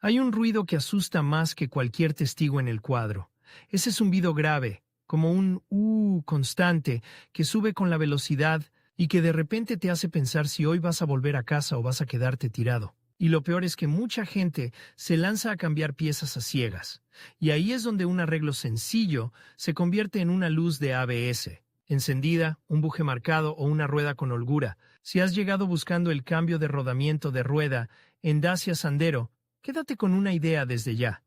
Hay un ruido que asusta más que cualquier testigo en el cuadro. Ese zumbido grave, como un constante, que sube con la velocidad y que de repente te hace pensar si hoy vas a volver a casa o vas a quedarte tirado. Y lo peor es que mucha gente se lanza a cambiar piezas a ciegas. Y ahí es donde un arreglo sencillo se convierte en una luz de ABS, encendida, un buje marcado o una rueda con holgura. Si has llegado buscando el cambio de rodamiento de rueda en Dacia Sandero, quédate con una idea desde ya.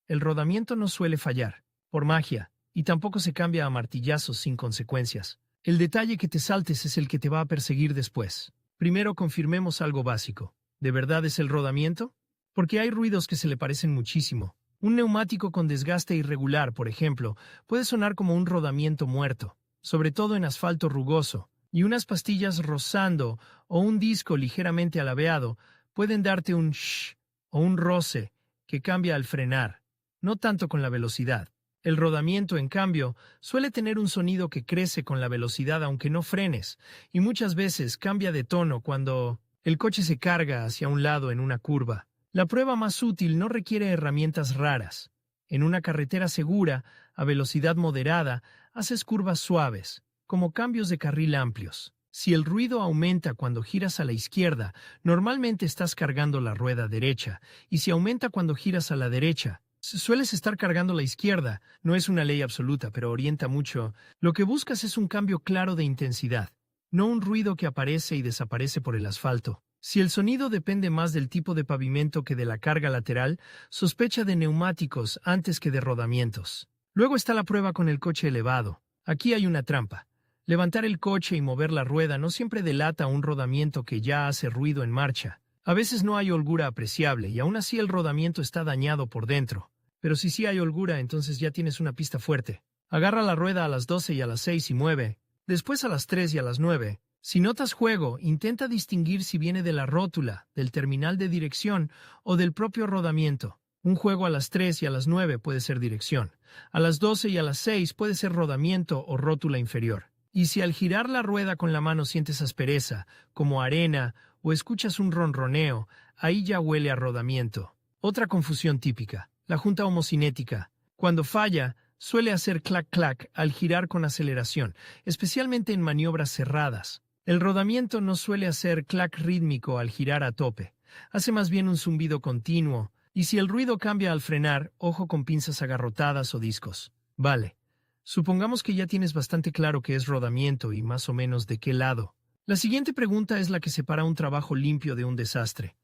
El rodamiento no suele fallar, por magia, y tampoco se cambia a martillazos sin consecuencias. El detalle que te saltes es el que te va a perseguir después. Primero confirmemos algo básico. ¿De verdad es el rodamiento? Porque hay ruidos que se le parecen muchísimo. Un neumático con desgaste irregular, por ejemplo, puede sonar como un rodamiento muerto, sobre todo en asfalto rugoso, y unas pastillas rozando o un disco ligeramente alabeado pueden darte un shh o un roce que cambia al frenar, no tanto con la velocidad. El rodamiento, en cambio, suele tener un sonido que crece con la velocidad aunque no frenes, y muchas veces cambia de tono cuando el coche se carga hacia un lado en una curva. La prueba más útil no requiere herramientas raras. En una carretera segura, a velocidad moderada, haces curvas suaves, como cambios de carril amplios. Si el ruido aumenta cuando giras a la izquierda, normalmente estás cargando la rueda derecha, y si aumenta cuando giras a la derecha, sueles estar cargando la izquierda. No es una ley absoluta, pero orienta mucho. Lo que buscas es un cambio claro de intensidad, no un ruido que aparece y desaparece por el asfalto. Si el sonido depende más del tipo de pavimento que de la carga lateral, sospecha de neumáticos antes que de rodamientos. Luego está la prueba con el coche elevado. Aquí hay una trampa. Levantar el coche y mover la rueda no siempre delata un rodamiento que ya hace ruido en marcha. A veces no hay holgura apreciable y aún así el rodamiento está dañado por dentro. Pero si sí hay holgura, entonces ya tienes una pista fuerte. Agarra la rueda a las 12 y a las 6 y mueve. Después a las 3 y a las 9. Si notas juego, intenta distinguir si viene de la rótula, del terminal de dirección o del propio rodamiento. Un juego a las 3 y a las 9 puede ser dirección. A las 12 y a las 6 puede ser rodamiento o rótula inferior. Y si al girar la rueda con la mano sientes aspereza, como arena, o escuchas un ronroneo, ahí ya huele a rodamiento. Otra confusión típica, la junta homocinética. Cuando falla, suele hacer clac-clac al girar con aceleración, especialmente en maniobras cerradas. El rodamiento no suele hacer clac rítmico al girar a tope. Hace más bien un zumbido continuo, y si el ruido cambia al frenar, ojo con pinzas agarrotadas o discos. Vale. Supongamos que ya tienes bastante claro qué es rodamiento y más o menos de qué lado. La siguiente pregunta es la que separa un trabajo limpio de un desastre.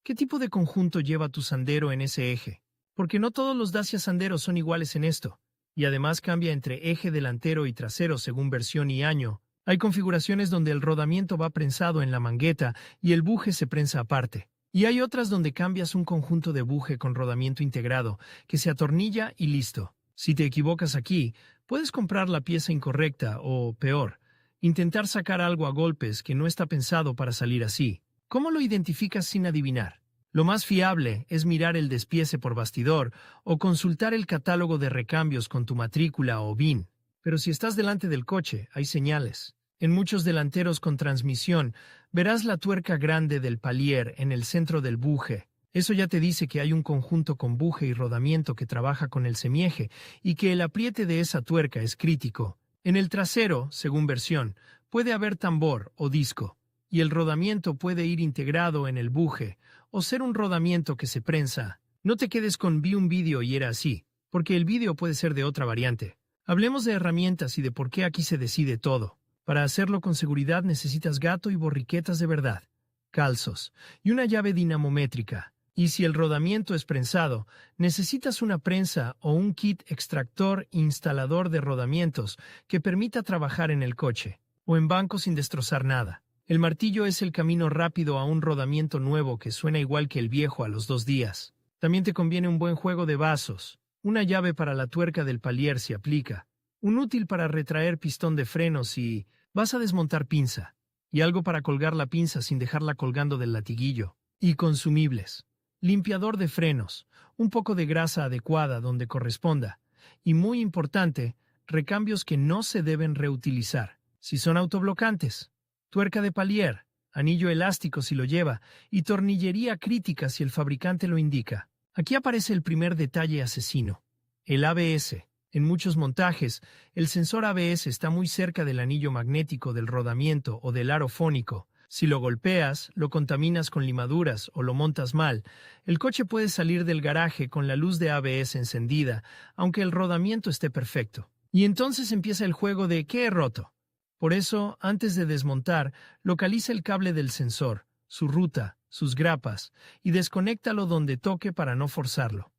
¿Qué tipo de conjunto lleva tu Sandero en ese eje? Porque no todos los Dacia Sandero son iguales en esto, y además cambia entre eje delantero y trasero según versión y año. Hay configuraciones donde el rodamiento va prensado en la mangueta y el buje se prensa aparte. Y hay otras donde cambias un conjunto de buje con rodamiento integrado, que se atornilla y listo. Si te equivocas aquí, puedes comprar la pieza incorrecta o, peor, intentar sacar algo a golpes que no está pensado para salir así. ¿Cómo lo identificas sin adivinar? Lo más fiable es mirar el despiece por bastidor o consultar el catálogo de recambios con tu matrícula o VIN. Pero si estás delante del coche, hay señales. En muchos delanteros con transmisión, verás la tuerca grande del palier en el centro del buje. Eso ya te dice que hay un conjunto con buje y rodamiento que trabaja con el semieje y que el apriete de esa tuerca es crítico. En el trasero, según versión, puede haber tambor o disco, y el rodamiento puede ir integrado en el buje o ser un rodamiento que se prensa. No te quedes con vi un vídeo y era así, porque el vídeo puede ser de otra variante. Hablemos de herramientas y de por qué aquí se decide todo. Para hacerlo con seguridad necesitas gato y borriquetas de verdad, calzos y una llave dinamométrica. Y si el rodamiento es prensado, necesitas una prensa o un kit extractor e instalador de rodamientos que permita trabajar en el coche o en banco sin destrozar nada. El martillo es el camino rápido a un rodamiento nuevo que suena igual que el viejo a los 2 días. También te conviene un buen juego de vasos, una llave para la tuerca del palier si aplica, un útil para retraer pistón de frenos si vas a desmontar pinza, y algo para colgar la pinza sin dejarla colgando del latiguillo. Y consumibles. Limpiador de frenos, un poco de grasa adecuada donde corresponda, y muy importante, recambios que no se deben reutilizar, si son autoblocantes, tuerca de palier, anillo elástico si lo lleva, y tornillería crítica si el fabricante lo indica. Aquí aparece el primer detalle asesino: el ABS. En muchos montajes, el sensor ABS está muy cerca del anillo magnético del rodamiento o del aro fónico. Si lo golpeas, lo contaminas con limaduras o lo montas mal, el coche puede salir del garaje con la luz de ABS encendida, aunque el rodamiento esté perfecto. Y entonces empieza el juego de ¿qué he roto? Por eso, antes de desmontar, localiza el cable del sensor, su ruta, sus grapas, y desconéctalo donde toque para no forzarlo.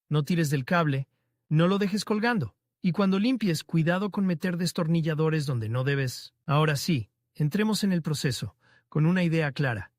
No tires del cable, no lo dejes colgando. Y cuando limpies, cuidado con meter destornilladores donde no debes. Ahora sí, entremos en el proceso, con una idea clara.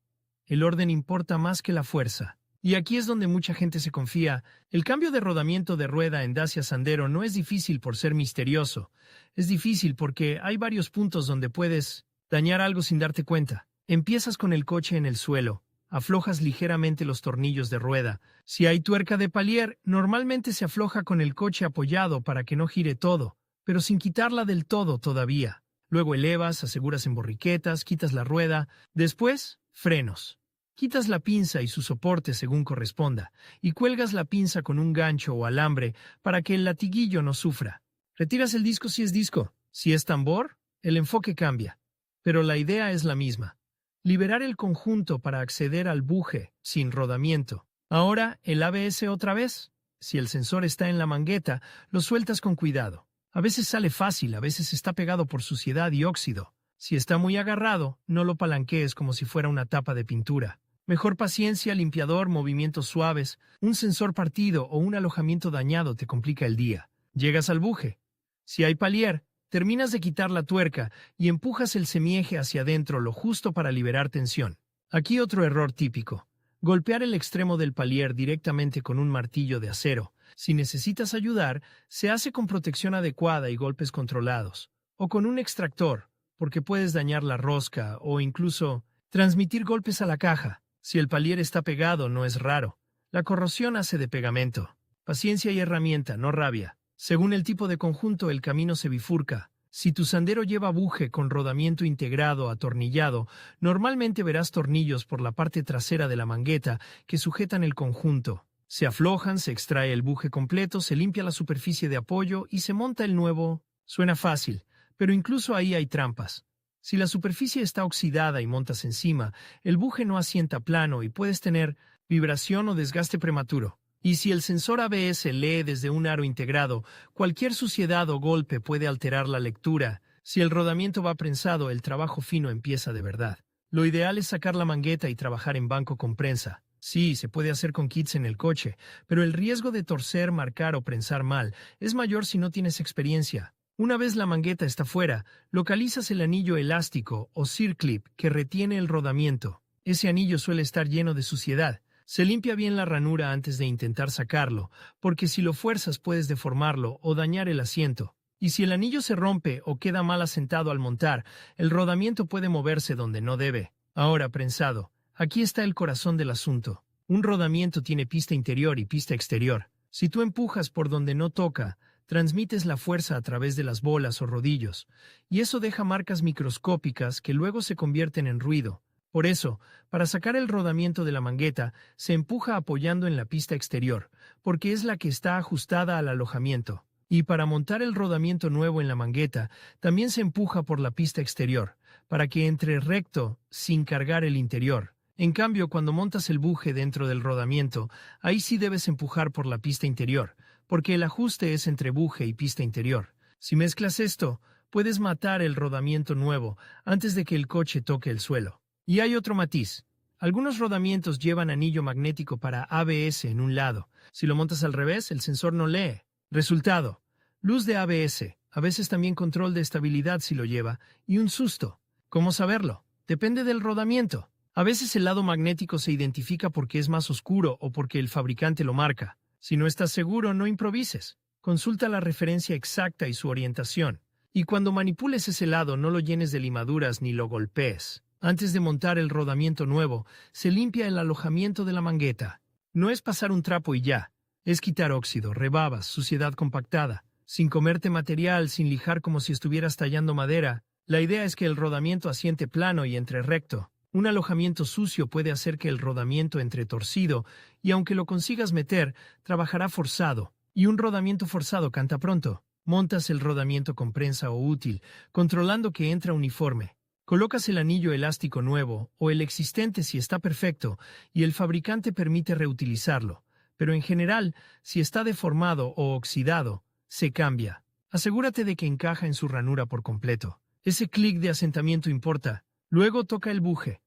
El orden importa más que la fuerza. Y aquí es donde mucha gente se confía. El cambio de rodamiento de rueda en Dacia Sandero no es difícil por ser misterioso. Es difícil porque hay varios puntos donde puedes dañar algo sin darte cuenta. Empiezas con el coche en el suelo. Aflojas ligeramente los tornillos de rueda. Si hay tuerca de palier, normalmente se afloja con el coche apoyado para que no gire todo, pero sin quitarla del todo todavía. Luego elevas, aseguras en borriquetas, quitas la rueda. Después, frenos. Quitas la pinza y su soporte según corresponda, y cuelgas la pinza con un gancho o alambre para que el latiguillo no sufra. Retiras el disco si es disco. Si es tambor, el enfoque cambia. Pero la idea es la misma. Liberar el conjunto para acceder al buje sin rodamiento. Ahora, el ABS otra vez. Si el sensor está en la mangueta, lo sueltas con cuidado. A veces sale fácil, a veces está pegado por suciedad y óxido. Si está muy agarrado, no lo palanquees como si fuera una tapa de pintura. Mejor paciencia, limpiador, movimientos suaves. Un sensor partido o un alojamiento dañado te complica el día. Llegas al buje. Si hay palier, terminas de quitar la tuerca y empujas el semieje hacia adentro lo justo para liberar tensión. Aquí otro error típico: golpear el extremo del palier directamente con un martillo de acero. Si necesitas ayudar, se hace con protección adecuada y golpes controlados. O con un extractor, porque puedes dañar la rosca o incluso transmitir golpes a la caja. Si el palier está pegado, no es raro. La corrosión hace de pegamento. Paciencia y herramienta, no rabia. Según el tipo de conjunto, el camino se bifurca. Si tu Sandero lleva buje con rodamiento integrado atornillado, normalmente verás tornillos por la parte trasera de la mangueta que sujetan el conjunto. Se aflojan, se extrae el buje completo, se limpia la superficie de apoyo y se monta el nuevo. Suena fácil, pero incluso ahí hay trampas. Si la superficie está oxidada y montas encima, el buje no asienta plano y puedes tener vibración o desgaste prematuro. Y si el sensor ABS lee desde un aro integrado, cualquier suciedad o golpe puede alterar la lectura. Si el rodamiento va prensado, el trabajo fino empieza de verdad. Lo ideal es sacar la mangueta y trabajar en banco con prensa. Sí, se puede hacer con kits en el coche, pero el riesgo de torcer, marcar o prensar mal es mayor si no tienes experiencia. Una vez la mangueta está fuera, localizas el anillo elástico o circlip que retiene el rodamiento. Ese anillo suele estar lleno de suciedad. Se limpia bien la ranura antes de intentar sacarlo, porque si lo fuerzas puedes deformarlo o dañar el asiento. Y si el anillo se rompe o queda mal asentado al montar, el rodamiento puede moverse donde no debe. Ahora, prensado. Aquí está el corazón del asunto. Un rodamiento tiene pista interior y pista exterior. Si tú empujas por donde no toca, transmites la fuerza a través de las bolas o rodillos, y eso deja marcas microscópicas que luego se convierten en ruido. Por eso, para sacar el rodamiento de la mangueta, se empuja apoyando en la pista exterior, porque es la que está ajustada al alojamiento. Y para montar el rodamiento nuevo en la mangueta, también se empuja por la pista exterior, para que entre recto sin cargar el interior. En cambio, cuando montas el buje dentro del rodamiento, ahí sí debes empujar por la pista interior, porque el ajuste es entre buje y pista interior. Si mezclas esto, puedes matar el rodamiento nuevo antes de que el coche toque el suelo. Y hay otro matiz. Algunos rodamientos llevan anillo magnético para ABS en un lado. Si lo montas al revés, el sensor no lee. Resultado: luz de ABS, a veces también control de estabilidad si lo lleva, y un susto. ¿Cómo saberlo? Depende del rodamiento. A veces el lado magnético se identifica porque es más oscuro o porque el fabricante lo marca. Si no estás seguro, no improvises. Consulta la referencia exacta y su orientación. Y cuando manipules ese lado, no lo llenes de limaduras ni lo golpees. Antes de montar el rodamiento nuevo, se limpia el alojamiento de la mangueta. No es pasar un trapo y ya. Es quitar óxido, rebabas, suciedad compactada. Sin comerte material, sin lijar como si estuvieras tallando madera. La idea es que el rodamiento asiente plano y entre recto. Un alojamiento sucio puede hacer que el rodamiento entre torcido y aunque lo consigas meter, trabajará forzado. Y un rodamiento forzado canta pronto. Montas el rodamiento con prensa o útil, controlando que entra uniforme. Colocas el anillo elástico nuevo o el existente si está perfecto y el fabricante permite reutilizarlo. Pero en general, si está deformado o oxidado, se cambia. Asegúrate de que encaja en su ranura por completo. Ese clic de asentamiento importa. Luego toca el buje.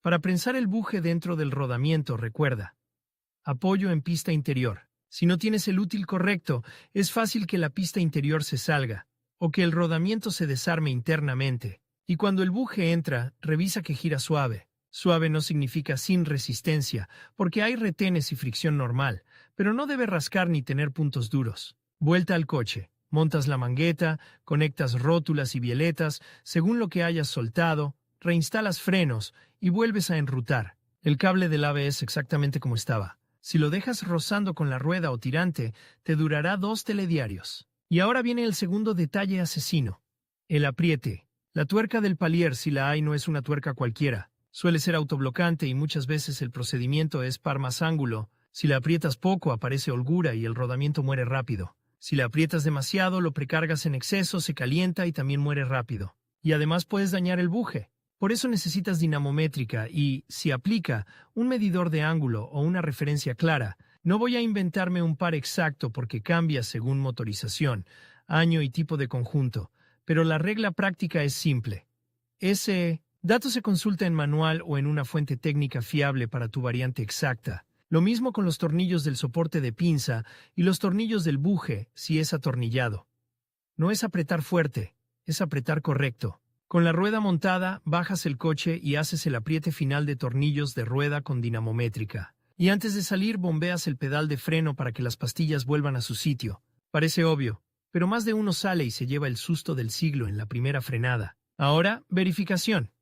Para prensar el buje dentro del rodamiento, recuerda. Apoyo en pista interior. Si no tienes el útil correcto, es fácil que la pista interior se salga, o que el rodamiento se desarme internamente. Y cuando el buje entra, revisa que gira suave. Suave no significa sin resistencia, porque hay retenes y fricción normal, pero no debe rascar ni tener puntos duros. Vuelta al coche. Montas la mangueta, conectas rótulas y bieletas, según lo que hayas soltado, reinstalas frenos y vuelves a enrutar. El cable del ABS exactamente como estaba. Si lo dejas rozando con la rueda o tirante, te durará 2 telediarios. Y ahora viene el segundo detalle asesino. El apriete. La tuerca del palier, si la hay, no es una tuerca cualquiera. Suele ser autoblocante y muchas veces el procedimiento es par más ángulo. Si la aprietas poco, aparece holgura y el rodamiento muere rápido. Si la aprietas demasiado, lo precargas en exceso, se calienta y también muere rápido. Y además puedes dañar el buje. Por eso necesitas dinamométrica y, si aplica, un medidor de ángulo o una referencia clara. No voy a inventarme un par exacto porque cambia según motorización, año y tipo de conjunto, pero la regla práctica es simple. Ese dato se consulta en manual o en una fuente técnica fiable para tu variante exacta. Lo mismo con los tornillos del soporte de pinza y los tornillos del buje si es atornillado. No es apretar fuerte, es apretar correcto. Con la rueda montada, bajas el coche y haces el apriete final de tornillos de rueda con dinamométrica. Y antes de salir, bombeas el pedal de freno para que las pastillas vuelvan a su sitio. Parece obvio, pero más de uno sale y se lleva el susto del siglo en la primera frenada. Ahora, verificación.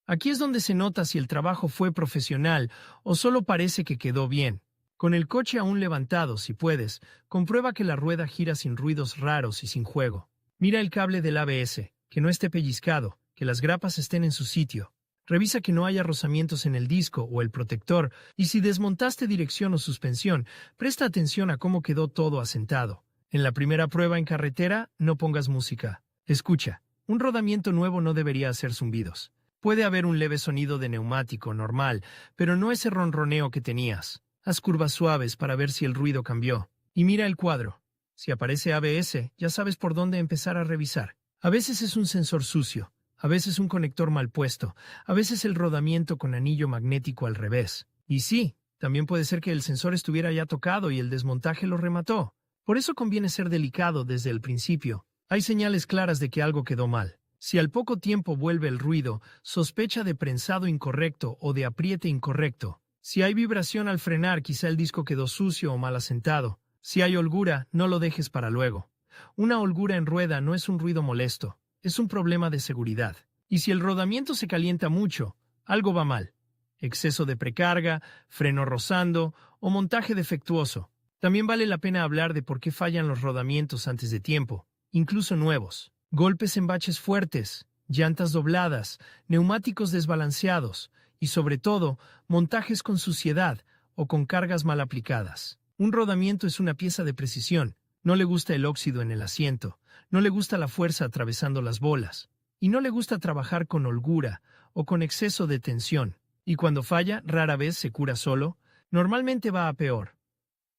Aquí es donde se nota si el trabajo fue profesional o solo parece que quedó bien. Con el coche aún levantado, si puedes, comprueba que la rueda gira sin ruidos raros y sin juego. Mira el cable del ABS. Que no esté pellizcado, que las grapas estén en su sitio. Revisa que no haya rozamientos en el disco o el protector, y si desmontaste dirección o suspensión, presta atención a cómo quedó todo asentado. En la primera prueba en carretera, no pongas música. Escucha, un rodamiento nuevo no debería hacer zumbidos. Puede haber un leve sonido de neumático normal, pero no ese ronroneo que tenías. Haz curvas suaves para ver si el ruido cambió. Y mira el cuadro. Si aparece ABS, ya sabes por dónde empezar a revisar. A veces es un sensor sucio, a veces un conector mal puesto, a veces el rodamiento con anillo magnético al revés. Y sí, también puede ser que el sensor estuviera ya tocado y el desmontaje lo remató. Por eso conviene ser delicado desde el principio. Hay señales claras de que algo quedó mal. Si al poco tiempo vuelve el ruido, sospecha de prensado incorrecto o de apriete incorrecto. Si hay vibración al frenar, quizá el disco quedó sucio o mal asentado. Si hay holgura, no lo dejes para luego. Una holgura en rueda no es un ruido molesto, es un problema de seguridad. Y si el rodamiento se calienta mucho, algo va mal. Exceso de precarga, freno rozando o montaje defectuoso. También vale la pena hablar de por qué fallan los rodamientos antes de tiempo, incluso nuevos. Golpes en baches fuertes, llantas dobladas, neumáticos desbalanceados y, sobre todo, montajes con suciedad o con cargas mal aplicadas. Un rodamiento es una pieza de precisión. No le gusta el óxido en el asiento, no le gusta la fuerza atravesando las bolas, y no le gusta trabajar con holgura o con exceso de tensión. Y cuando falla, rara vez se cura solo, normalmente va a peor.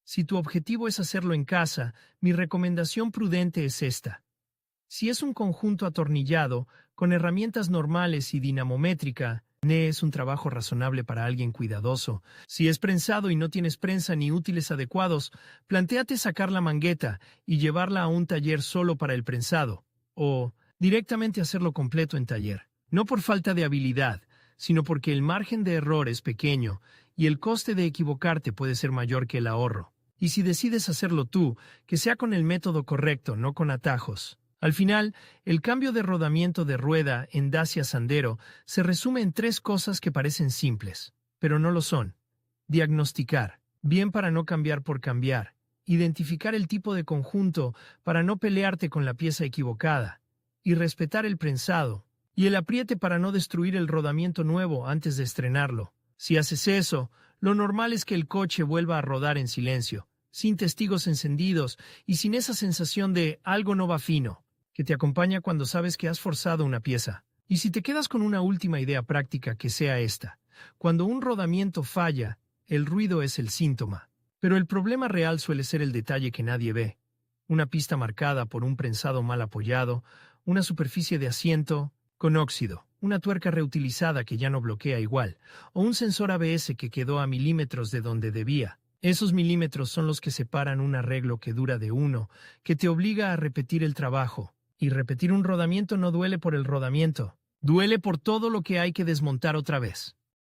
Si tu objetivo es hacerlo en casa, mi recomendación prudente es esta. Si es un conjunto atornillado, con herramientas normales y dinamométrica, es un trabajo razonable para alguien cuidadoso. Si es prensado y no tienes prensa ni útiles adecuados, plantéate sacar la mangueta y llevarla a un taller solo para el prensado, o directamente hacerlo completo en taller. No por falta de habilidad, sino porque el margen de error es pequeño y el coste de equivocarte puede ser mayor que el ahorro. Y si decides hacerlo tú, que sea con el método correcto, no con atajos. Al final, el cambio de rodamiento de rueda en Dacia Sandero se resume en 3 cosas que parecen simples, pero no lo son. Diagnosticar, bien para no cambiar por cambiar. Identificar el tipo de conjunto para no pelearte con la pieza equivocada. Y respetar el prensado. y el apriete para no destruir el rodamiento nuevo antes de estrenarlo. Si haces eso, lo normal es que el coche vuelva a rodar en silencio, sin testigos encendidos y sin esa sensación de algo no va fino, que te acompaña cuando sabes que has forzado una pieza. Y si te quedas con una última idea práctica, que sea esta: cuando un rodamiento falla, el ruido es el síntoma. Pero el problema real suele ser el detalle que nadie ve. Una pista marcada por un prensado mal apoyado, una superficie de asiento con óxido, una tuerca reutilizada que ya no bloquea igual, o un sensor ABS que quedó a milímetros de donde debía. Esos milímetros son los que separan un arreglo que dura de uno, que te obliga a repetir el trabajo. Y repetir un rodamiento no duele por el rodamiento, duele por todo lo que hay que desmontar otra vez.